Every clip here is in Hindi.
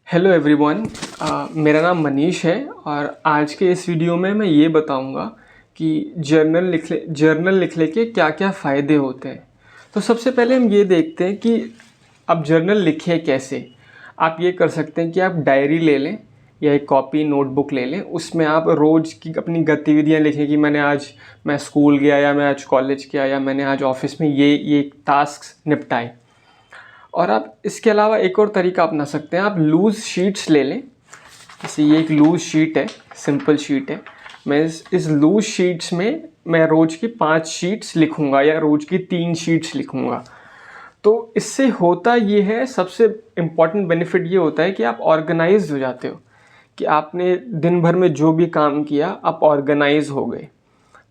Hello everyone. मेरा नाम मनीष है और आज के इस वीडियो में मैं ये बताऊंगा कि जर्नल लिखने के क्या क्या फ़ायदे होते हैं। तो सबसे पहले हम ये देखते हैं कि आप जर्नल लिखें कैसे। आप ये कर सकते हैं कि आप डायरी ले लें या एक कॉपी नोटबुक ले लें, उसमें आप रोज़ की अपनी गतिविधियां लिखें कि मैं स्कूल गया या मैं आज कॉलेज गया या मैंने आज ऑफिस में ये टास्क निपटाए। और आप इसके अलावा एक और तरीका अपना सकते हैं, आप लूज़ शीट्स ले लें। जैसे ये एक लूज़ शीट है, सिंपल शीट है। मैं इस लूज़ शीट्स में मैं रोज़ की 5 शीट्स लिखूँगा या रोज़ की 3 शीट्स लिखूँगा। तो इससे होता ये है, सबसे इम्पॉर्टेंट बेनिफिट ये होता है कि आप ऑर्गेनाइज्ड हो जाते हो, कि आपने दिन भर में जो भी काम किया आप ऑर्गेनाइज हो गए।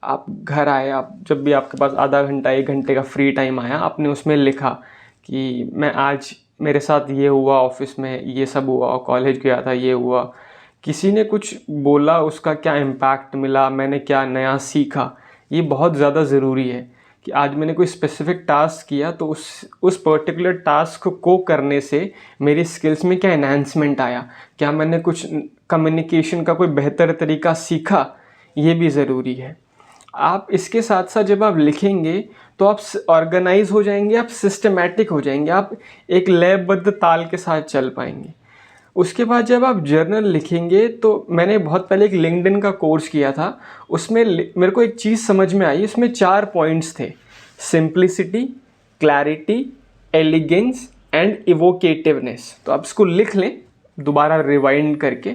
आप घर आए, आप जब भी आपके पास आधा घंटा 1 घंटे का फ्री टाइम आया, आपने उसमें लिखा कि मैं आज मेरे साथ ये हुआ, ऑफिस में ये सब हुआ, कॉलेज गया था ये हुआ, किसी ने कुछ बोला उसका क्या इम्पैक्ट मिला, मैंने क्या नया सीखा। ये बहुत ज़्यादा ज़रूरी है कि आज मैंने कोई स्पेसिफिक टास्क किया तो उस पर्टिकुलर टास्क को करने से मेरी स्किल्स में क्या एनहांसमेंट आया, क्या मैंने कुछ कम्युनिकेशन का कोई बेहतर तरीका सीखा, ये भी ज़रूरी है। आप इसके साथ साथ जब आप लिखेंगे तो आप ऑर्गेनाइज हो जाएंगे, आप सिस्टमैटिक हो जाएंगे, आप एक लयबद्ध ताल के साथ चल पाएंगे। उसके बाद जब आप जर्नल लिखेंगे तो मैंने बहुत पहले एक लिंक्डइन का कोर्स किया था, उसमें मेरे को एक चीज़ समझ में आई। उसमें 4 पॉइंट्स थे: सिंप्लिसिटी, क्लैरिटी, एलिगेंस एंड इवोकेटिवनेस। तो आप इसको लिख लें दोबारा रिवाइंड करके।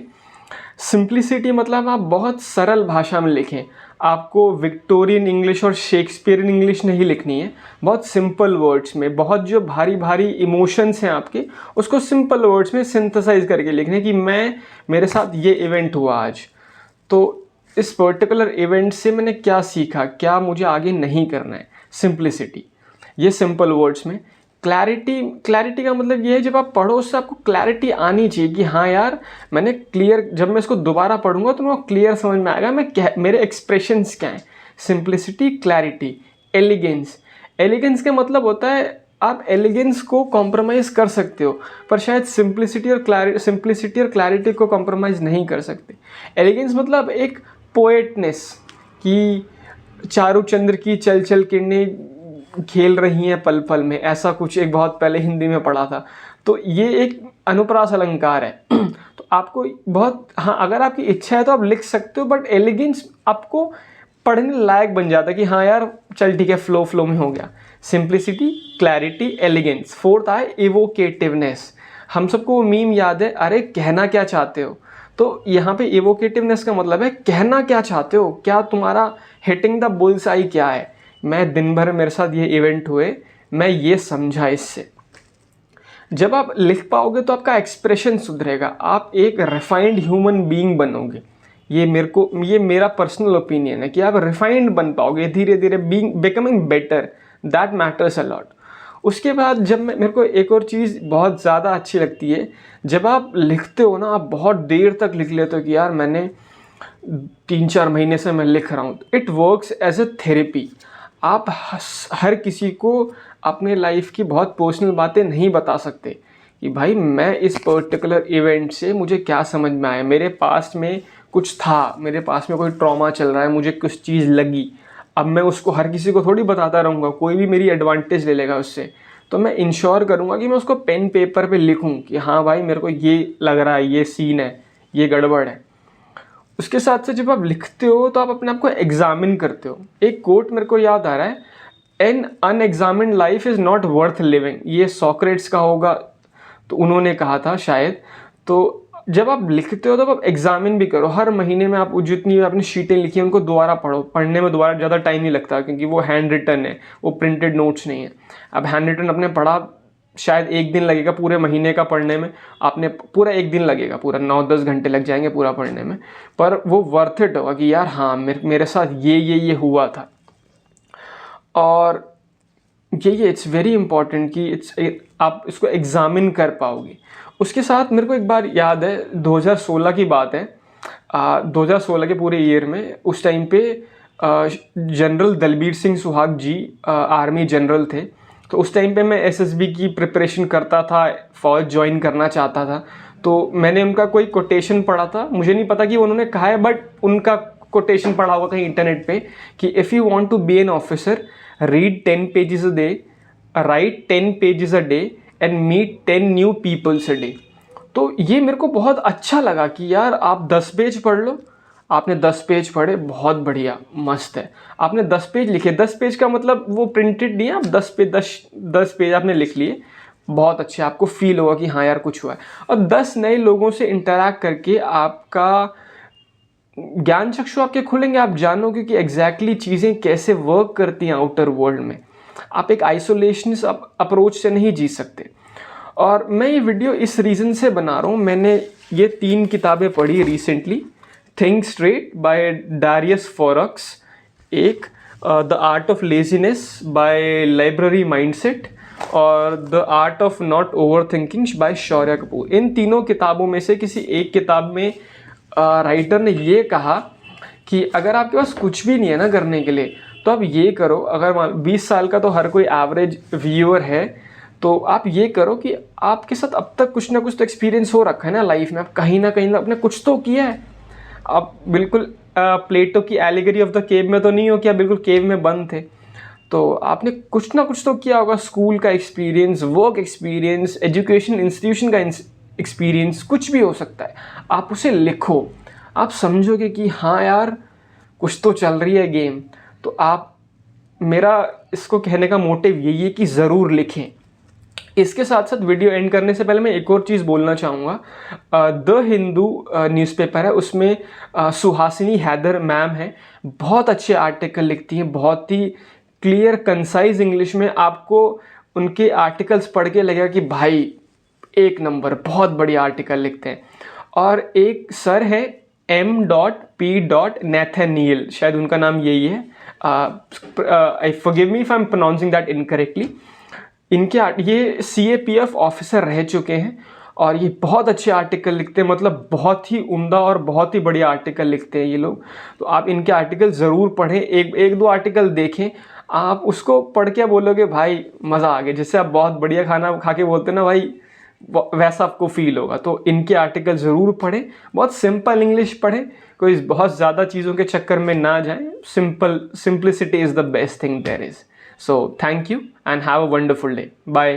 सिंप्लिसिटी मतलब आप बहुत सरल भाषा में लिखें। आपको विक्टोरियन इंग्लिश और शेक्सपियरियन इंग्लिश नहीं लिखनी है, बहुत सिंपल वर्ड्स में, बहुत जो भारी भारी इमोशंस हैं आपके, उसको सिंपल वर्ड्स में सिंथेसाइज करके लिखने कि मेरे साथ ये इवेंट हुआ आज, तो इस पर्टिकुलर इवेंट से मैंने क्या सीखा, क्या मुझे आगे नहीं करना है। सिंप्लिसिटी, ये सिंपल वर्ड्स में। क्लैरिटी का मतलब ये है, जब आप पढ़ो उससे आपको क्लैरिटी आनी चाहिए कि हाँ यार मैंने क्लियर, जब मैं इसको दोबारा पढ़ूंगा तो मेरे को क्लियर समझ में आएगा मेरे एक्सप्रेशंस क्या हैं। Simplicity, clarity, elegance. एलिगेंस का मतलब होता है आप एलिगेंस को कॉम्प्रोमाइज़ कर सकते हो, पर शायद सिंप्लिसिटी और क्लैरिटी को कॉम्प्रोमाइज़ नहीं कर सकते। एलिगेंस मतलब एक पोएटनेस, कि चारूचंद्र की चल चल किरणें खेल रही हैं पल पल में, ऐसा कुछ एक बहुत पहले हिंदी में पढ़ा था। तो ये एक अनुप्रास अलंकार है। तो आपको बहुत, हाँ अगर आपकी इच्छा है तो आप लिख सकते हो, बट एलिगेंस आपको पढ़ने लायक बन जाता है कि हाँ यार चल ठीक है, फ्लो में हो गया। Simplicity, clarity, elegance. 4th आए इवोकेटिवनेस। हम सबको वो मीम याद है, अरे कहना क्या चाहते हो। तो यहाँ पे इवोकेटिवनेस का मतलब है कहना क्या चाहते हो, क्या तुम्हारा हिटिंग द बुल्स आई क्या है। मैं दिन भर मेरे साथ ये इवेंट हुए, मैं ये समझा इससे। जब आप लिख पाओगे तो आपका एक्सप्रेशन सुधरेगा, आप एक रिफाइंड ह्यूमन बीइंग बनोगे। ये मेरा पर्सनल ओपिनियन है कि आप रिफाइंड बन पाओगे धीरे धीरे, becoming better, that matters a lot. उसके बाद जब मेरे को एक और चीज़ बहुत ज़्यादा अच्छी लगती है, जब आप लिखते हो ना, आप बहुत देर तक लिख लेते हो कि यार मैंने 3-4 महीने से मैं लिख रहा हूँ। It works as a therapy. आप हर किसी को अपने लाइफ की बहुत पर्सनल बातें नहीं बता सकते कि भाई मैं इस पर्टिकुलर इवेंट से मुझे क्या समझ में आया, मेरे पास्ट में कुछ था, मेरे पास में कोई ट्रॉमा चल रहा है, मुझे कुछ चीज़ लगी। अब मैं उसको हर किसी को थोड़ी बताता रहूँगा, कोई भी मेरी एडवांटेज ले लेगा उससे। तो मैं इंश्योर करूँगा कि मैं उसको पेन पेपर पे लिखूँ कि हाँ भाई मेरे को ये लग रहा है, ये सीन है, ये गड़बड़ है। उसके साथ साथ जब आप लिखते हो तो आप अपने आप को एग्जामिन करते हो। एक कोट मेरे को याद आ रहा है, an unexamined life is not worth living. ये सॉक्रेट्स का होगा, तो उन्होंने कहा था शायद। तो जब आप लिखते हो तो आप एग्जामिन भी करो। हर महीने में आप जितनी आपने शीटें लिखी हैं उनको दोबारा पढ़ो। पढ़ने में दोबारा ज़्यादा टाइम नहीं लगता, क्योंकि वो हैंड रिटन है, वो प्रिंटेड नोट्स नहीं है। अब हैंड रिटन अपने पढ़ा, शायद 1 दिन लगेगा पूरे महीने का पढ़ने में, आपने पूरा 1 दिन लगेगा, पूरा 9-10 घंटे लग जाएंगे पूरा पढ़ने में, पर वो वर्थ इट होगा कि यार हाँ मेरे साथ ये हुआ था। और ये इट्स वेरी इंपॉर्टेंट कि आप इसको एग्जामिन कर पाओगे। उसके साथ मेरे को एक बार याद है, 2016 की बात है। 2016 के पूरे ईयर में, उस टाइम पे जनरल दलबीर सिंह सुहाग जी आर्मी जनरल थे। तो उस टाइम पे मैं एसएसबी की प्रिपरेशन करता था, फौज ज्वाइन करना चाहता था। तो मैंने उनका कोई कोटेशन पढ़ा था, मुझे नहीं पता कि उन्होंने कहा है, बट उनका कोटेशन पढ़ा हुआ कहीं इंटरनेट पे कि if you want to be an officer, read 10 pages a day, right 10 pages a day and meet 10 new peoples a day. तो ये मेरे को बहुत अच्छा लगा कि यार आप 10 पेज पढ़ लो। आपने 10 पेज पढ़े, बहुत बढ़िया, मस्त है। आपने 10 पेज लिखे, 10 पेज का मतलब वो प्रिंटेड नहीं है, आप 10 पेज आपने लिख लिए, बहुत अच्छे, आपको फील होगा कि हाँ यार कुछ हुआ है। और 10 नए लोगों से इंटरैक्ट करके आपका ज्ञान चक्षु आपके खुलेंगे, आप जानोगे कि एग्जैक्टली चीज़ें कैसे वर्क करती हैं आउटर वर्ल्ड में। आप एक आइसोलेशनिस्ट अप्रोच से नहीं जी सकते। और मैं ये वीडियो इस रीज़न से बना रहा हूँ, मैंने ये 3 किताबें पढ़ी recently. Think straight by Darius Foroux, एक the art of laziness by library mindset, और the art of not overthinking by Shaurya Kapoor. इन तीनों किताबों में से किसी एक किताब में राइटर ने ये कहा कि अगर आपके पास कुछ भी नहीं है ना करने के लिए, तो आप ये करो। अगर 20 साल का तो हर कोई एवरेज व्यूअर है, तो आप ये करो कि आपके साथ अब तक कुछ ना कुछ तो एक्सपीरियंस हो रखा है ना लाइफ में, आप कहीं ना आपने कुछ तो किया है। आप बिल्कुल प्लेटो की एलिगरी ऑफ द केव में तो नहीं हो कि आप बिल्कुल केव में बंद थे, तो आपने कुछ ना कुछ तो किया होगा। स्कूल का experience, work experience, education institution का एक्सपीरियंस, कुछ भी हो सकता है। आप उसे लिखो, आप समझोगे कि हाँ यार कुछ तो चल रही है गेम। तो आप, मेरा इसको कहने का मोटिव यही है कि ज़रूर लिखें। इसके साथ साथ वीडियो एंड करने से पहले मैं एक और चीज़ बोलना चाहूँगा। द हिंदू न्यूज़पेपर है, उसमें सुहासिनी हैदर मैम है, बहुत अच्छे आर्टिकल लिखती हैं, बहुत ही क्लियर कंसाइज इंग्लिश में। आपको उनके आर्टिकल्स पढ़ के लगेगा कि भाई एक नंबर, बहुत बढ़िया आर्टिकल लिखते हैं। और एक सर है M.P. Nathaniel, शायद उनका नाम यही है, I forgive me if I am pronouncing that incorrectly. इनके ये CAPF ऑफिसर रह चुके हैं और ये बहुत अच्छे आर्टिकल लिखते हैं, मतलब बहुत ही उम्दा और बहुत ही बढ़िया आर्टिकल लिखते हैं ये लोग। तो आप इनके आर्टिकल ज़रूर पढ़ें, एक दो आर्टिकल देखें, आप उसको पढ़ के बोलोगे भाई मज़ा आ गया। जैसे आप बहुत बढ़िया खाना खा के बोलते हैं ना भाई, वैसा आपको फील होगा। तो इनके आर्टिकल ज़रूर पढ़ें, बहुत सिंपल इंग्लिश पढ़ें, कोई बहुत ज़्यादा चीज़ों के चक्कर में ना जाएं। Simplicity is the best thing there is. So thank you and have a wonderful day. Bye.